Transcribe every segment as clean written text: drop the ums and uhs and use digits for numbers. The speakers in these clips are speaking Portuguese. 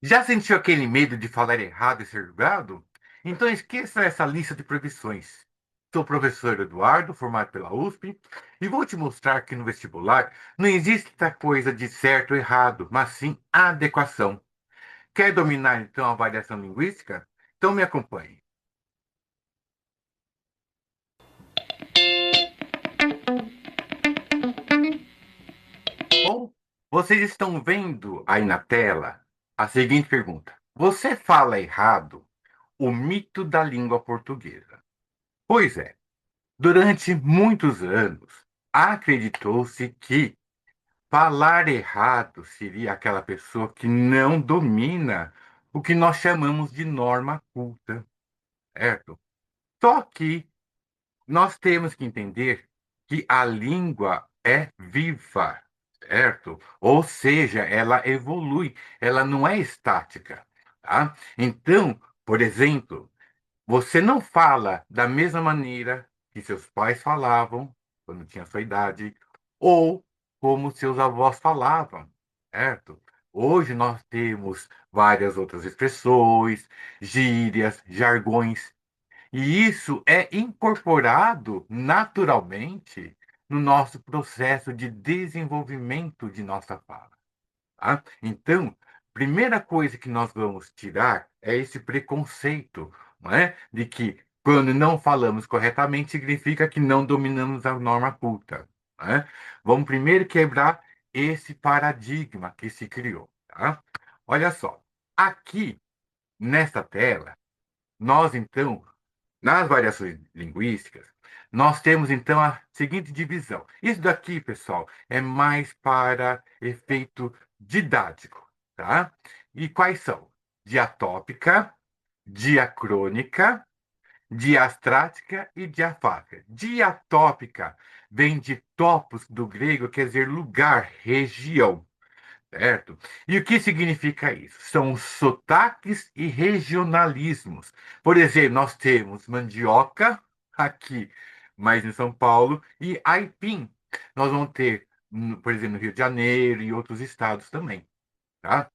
Já sentiu aquele medo de falar errado e ser julgado? Então esqueça essa lista de proibições. Sou o professor Eduardo, formado pela USP, e vou te mostrar que no vestibular não existe essa coisa de certo ou errado, mas sim adequação. Quer dominar então a variação linguística? Então me acompanhe. Bom, vocês estão vendo aí na tela a seguinte pergunta: você fala errado o mito da língua portuguesa? Pois é. Durante muitos anos, acreditou-se que falar errado seria aquela pessoa que não domina o que nós chamamos de norma culta, certo? Só que nós temos que entender que a língua é viva, certo? Ou seja, ela evolui, ela não é estática, tá? Então, por exemplo, você não fala da mesma maneira que seus pais falavam quando tinha sua idade, ou como seus avós falavam, certo? Hoje nós temos várias outras expressões, gírias, jargões, e isso é incorporado naturalmente no nosso processo de desenvolvimento de nossa fala. Tá? Então, primeira coisa que nós vamos tirar é esse preconceito, não é? De que quando não falamos corretamente significa que não dominamos a norma culta. Não é? Vamos primeiro quebrar esse paradigma que se criou. Tá? Olha só, aqui nesta tela, nós então, nas variações linguísticas, nós temos então a seguinte divisão. Isso daqui, pessoal, é mais para efeito didático, tá? E quais são? Diatópica, diacrônica, diastrática e diafásica. Diatópica vem de topos do grego, quer dizer lugar, região. Certo? E o que significa isso? São os sotaques e regionalismos. Por exemplo, nós temos mandioca aqui, mas em São Paulo, e aipim. Nós vamos ter, por exemplo, no Rio de Janeiro e outros estados também, tá?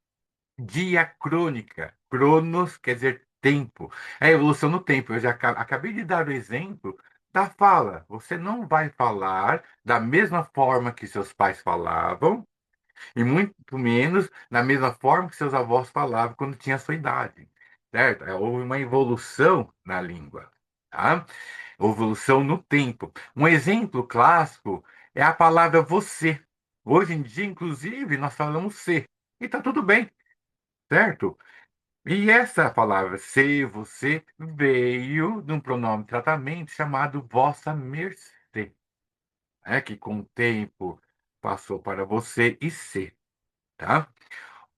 Diacrônica. Cronos quer dizer tempo. É a evolução no tempo. Eu já acabei de dar o exemplo da fala. Você não vai falar da mesma forma que seus pais falavam, e muito menos da mesma forma que seus avós falavam quando tinha a sua idade, certo? Houve uma evolução na língua, tá? Evolução no tempo. Um exemplo clássico é a palavra você. Hoje em dia, inclusive, nós falamos ser. E tá tudo bem, certo? E essa palavra ser, você, veio de um pronome de tratamento chamado vossa mercê, né? Que com o tempo passou para você e ser, tá?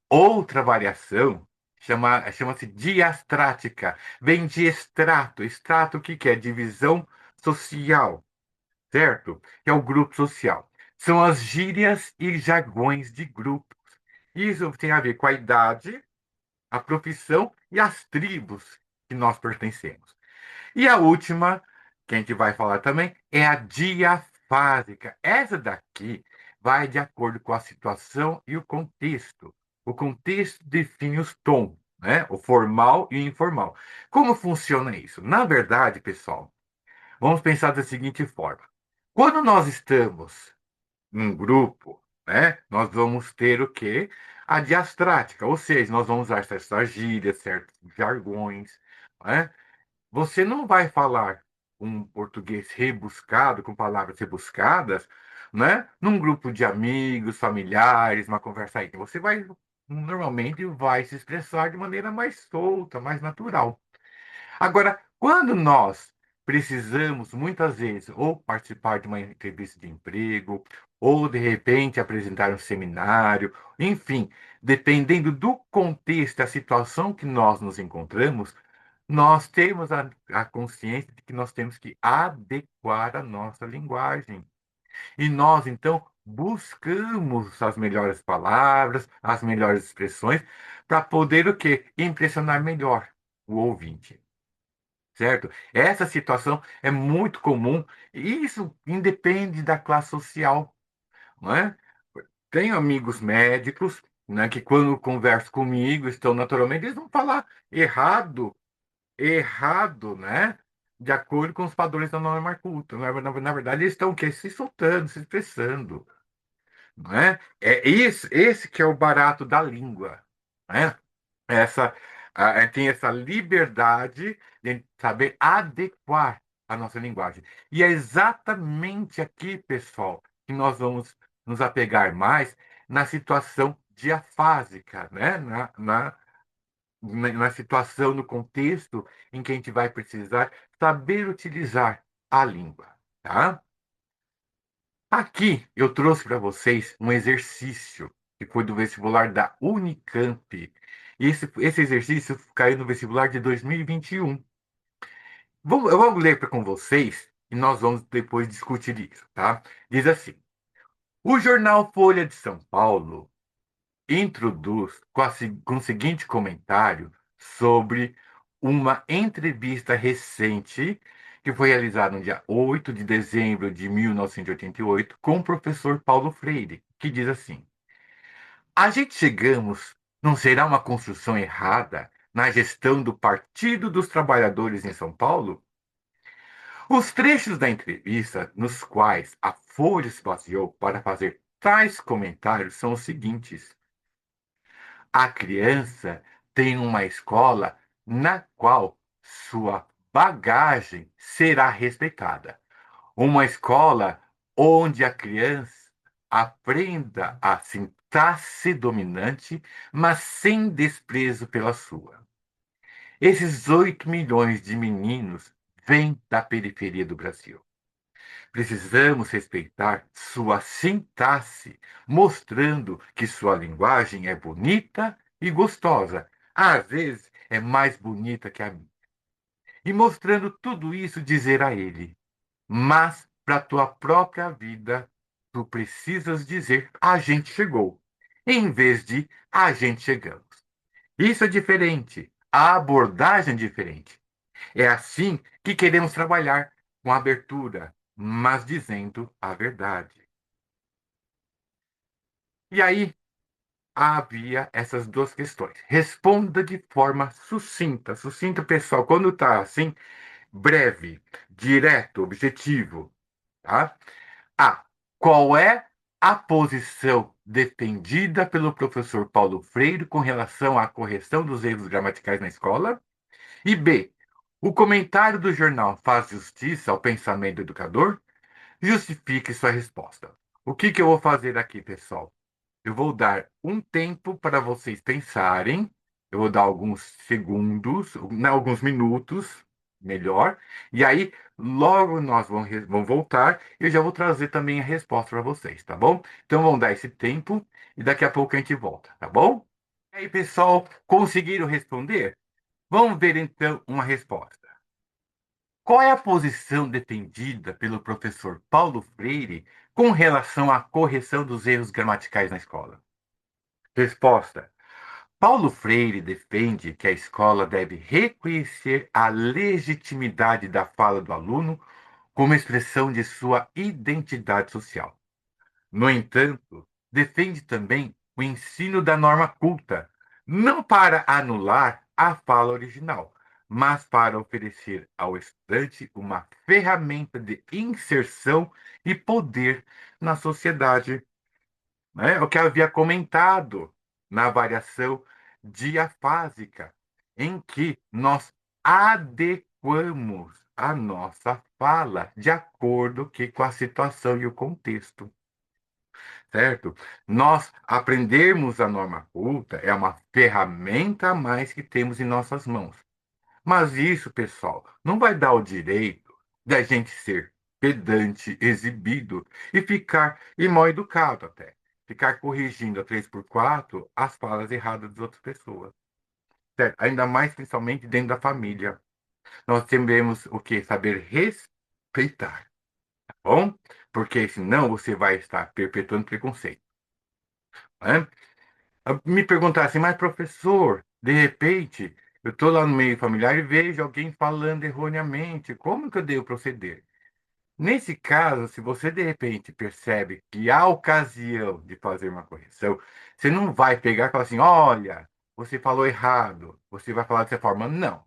Outra variação chama-se diastrática. Vem de extrato. Extrato, o que que é? Divisão social, certo? É o grupo social. São as gírias e jargões de grupos. Isso tem a ver com a idade, a profissão e as tribos que nós pertencemos. E a última, que a gente vai falar também, é a diafásica. Essa daqui vai de acordo com a situação e o contexto. O contexto define os tons, né? O formal e o informal. Como funciona isso? Na verdade, pessoal, vamos pensar da seguinte forma. Quando nós estamos num grupo, né, nós vamos ter o quê? A diastrática, ou seja, nós vamos usar certas gírias, certos jargões, né? Você não vai falar um português rebuscado, com palavras rebuscadas, né? Num grupo de amigos, familiares, uma conversa aí. Você vai, normalmente, vai se expressar de maneira mais solta, mais natural. Agora, quando nós precisamos, muitas vezes, ou participar de uma entrevista de emprego, ou de repente apresentar um seminário, enfim, dependendo do contexto, a situação que nós nos encontramos, nós temos a consciência de que nós temos que adequar a nossa linguagem. E nós, então, buscamos as melhores palavras, as melhores expressões, para poder o quê? Impressionar melhor o ouvinte, certo? Essa situação é muito comum e isso independe da classe social, não é? Tenho amigos médicos, né, que quando conversam comigo, estão naturalmente, eles vão falar errado, errado, né? De acordo com os padrões da norma culta. Na verdade, eles estão o quê? Se soltando, se expressando, não é? É isso, esse que é o barato da língua, né? Essa, tem essa liberdade de saber adequar a nossa linguagem. E é exatamente aqui, pessoal, que nós vamos nos apegar mais na situação diafásica, né? Na situação, no contexto em que a gente vai precisar saber utilizar a língua, tá? Aqui eu trouxe para vocês um exercício que foi do vestibular da Unicamp. Esse exercício caiu no vestibular de 2021. Eu vou ler com vocês e nós vamos depois discutir isso, tá? Diz assim: o jornal Folha de São Paulo introduz com o seguinte comentário sobre uma entrevista recente que foi realizada no dia 8 de dezembro de 1988 com o professor Paulo Freire, que diz assim: a gente chegamos, não será uma construção errada na gestão do Partido dos Trabalhadores em São Paulo? Os trechos da entrevista nos quais a Folha se baseou para fazer tais comentários são os seguintes: a criança tem uma escola na qual sua bagagem será respeitada. Uma escola onde a criança aprenda a sintaxe dominante, mas sem desprezo pela sua. Esses 8 milhões de meninos vêm da periferia do Brasil. Precisamos respeitar sua sintaxe, mostrando que sua linguagem é bonita e gostosa. Às vezes é mais bonita que a minha. E mostrando tudo isso, dizer a ele: mas para tua própria vida, tu precisas dizer a gente chegou, em vez de a gente chegamos. Isso é diferente. A abordagem é diferente. É assim que queremos trabalhar, com abertura, mas dizendo a verdade. E aí havia essas duas questões. Responda de forma sucinta. Sucinta, pessoal, quando está assim, breve, direto, objetivo, tá? A. Qual é a posição defendida pelo professor Paulo Freire com relação à correção dos erros gramaticais na escola? E B. O comentário do jornal faz justiça ao pensamento do educador? Justifique sua resposta. O que eu vou fazer aqui, pessoal? Eu vou dar um tempo para vocês pensarem. Eu vou dar alguns segundos, não, alguns minutos, melhor. E aí, logo nós vamos voltar e eu já vou trazer também a resposta para vocês, tá bom? Então, vamos dar esse tempo e daqui a pouco a gente volta, tá bom? E aí, pessoal, conseguiram responder? Vamos ver então uma resposta. Qual é a posição defendida pelo professor Paulo Freire com relação à correção dos erros gramaticais na escola? Resposta: Paulo Freire defende que a escola deve reconhecer a legitimidade da fala do aluno como expressão de sua identidade social. No entanto, defende também o ensino da norma culta, não para anular a fala original, mas para oferecer ao estudante uma ferramenta de inserção e poder na sociedade, né? O que eu havia comentado na variação diafásica, em que nós adequamos a nossa fala de acordo com a situação e o contexto, certo? Nós aprendermos a norma culta é uma ferramenta a mais que temos em nossas mãos. Mas isso, pessoal, não vai dar o direito da gente ser pedante, exibido e ficar e mal educado até. Ficar corrigindo a 3x4 as falas erradas das outras pessoas. Certo? Ainda mais, principalmente, dentro da família. Nós devemos o quê? Saber respeitar, tá bom? Porque senão você vai estar perpetuando preconceito, né? Me perguntar assim, mas professor, de repente, eu estou lá no meio familiar e vejo alguém falando erroneamente, como que eu devo proceder? Nesse caso, se você de repente percebe que há ocasião de fazer uma correção, você não vai pegar e falar assim: olha, você falou errado, você vai falar dessa forma. Não.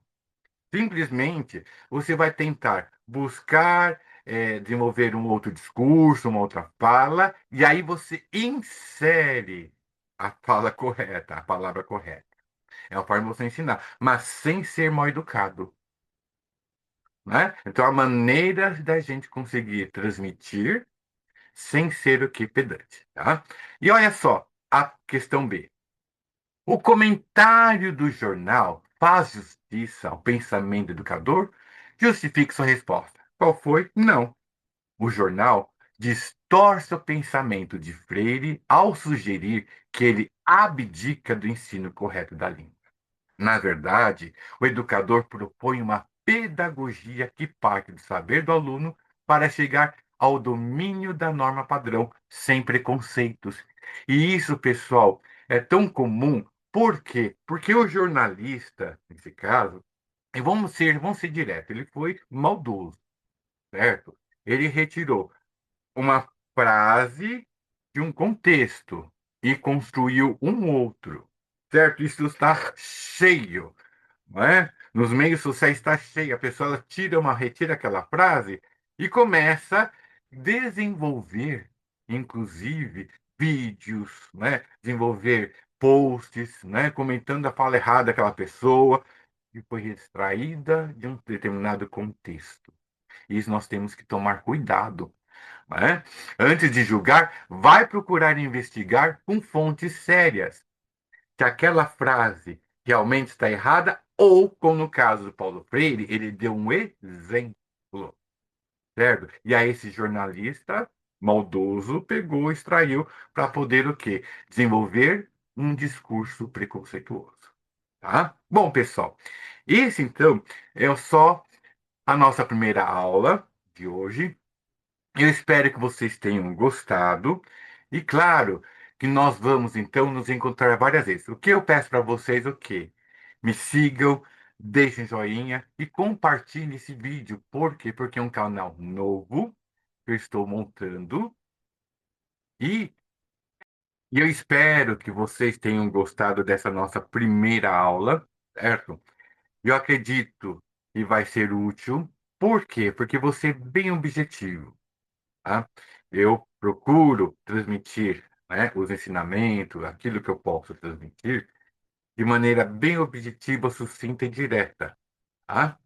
Simplesmente você vai tentar buscar, desenvolver um outro discurso, uma outra fala, e aí você insere a fala correta, a palavra correta. É uma forma de você ensinar, mas sem ser mal educado, né? Então, a maneira da gente conseguir transmitir sem ser o que pedante, tá? E olha só, a questão B. O comentário do jornal faz justiça ao pensamento educador? Justifique sua resposta. Qual foi? Não. O jornal distorce o pensamento de Freire ao sugerir que ele abdica do ensino correto da língua. Na verdade, o educador propõe uma pedagogia que parte do saber do aluno para chegar ao domínio da norma padrão, sem preconceitos. E isso, pessoal, é tão comum. Por quê? Porque o jornalista, nesse caso, e vamos ser direto, ele foi maldoso, certo? Ele retirou uma frase de um contexto e construiu um outro, certo? Isso está cheio, não é? Nos meios sociais está cheio. A pessoa ela retira aquela frase e começa a desenvolver, inclusive, vídeos, né? Desenvolver posts, né? Comentando a fala errada daquela pessoa que foi extraída de um determinado contexto. Isso nós temos que tomar cuidado, né? Antes de julgar, vai procurar investigar com fontes sérias se aquela frase realmente está errada ou, como no caso do Paulo Freire, ele deu um exemplo, certo? E aí esse jornalista maldoso pegou, extraiu para poder o quê? Desenvolver um discurso preconceituoso, tá? Bom, pessoal, esse então é só a nossa primeira aula de hoje. Eu espero que vocês tenham gostado. E claro que nós vamos então nos encontrar várias vezes. O que eu peço para vocês, o quê? Me sigam, deixem joinha e compartilhem esse vídeo. Por quê? Porque é um canal novo que eu estou montando. E, e eu espero que vocês tenham gostado dessa nossa primeira aula, certo? Eu acredito que vai ser útil. Por quê? Porque você é bem objetivo. Tá? Eu procuro transmitir, né, os ensinamentos, aquilo que eu posso transmitir, de maneira bem objetiva, sucinta e direta. Tá?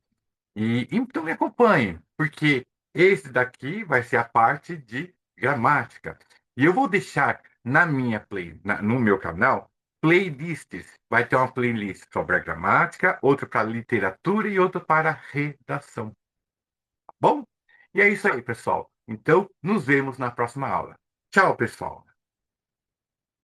E então me acompanhe, porque esse daqui vai ser a parte de gramática. E eu vou deixar no meu canal playlists. Vai ter uma playlist sobre a gramática, outra para literatura e outra para redação. Bom, e é isso aí, pessoal. Então, nos vemos na próxima aula. Tchau, pessoal.